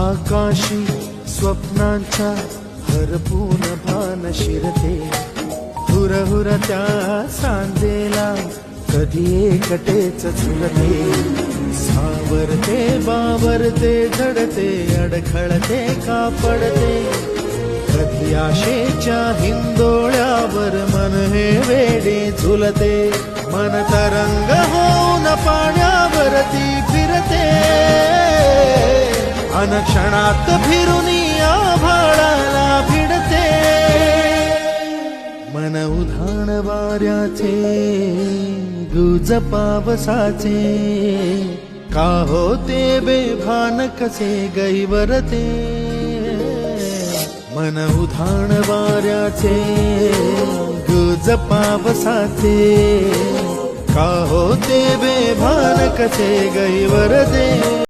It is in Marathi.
आकाशी स्वप्नांच्या हरपून भान शिरते, हुरहुर त्या सांजेला कधी एकटेच झुलते, सावरते बावरते झडते अडखळते का पडते, कधी आशेच्या हिंदोळ्यावर मन हे वेडे झुलते, मन तरंग होऊन पाण्यावरती फिरते, अनक्षणात फिरून आभाळाला भिडते, मन उधाण वाऱ्याचे गुज पावसाचे, का होते बेभान कसे गैवरते, मन उधाण वाऱ्याचे गुज पावसाचे, का होते बेभान कसे गैवरते.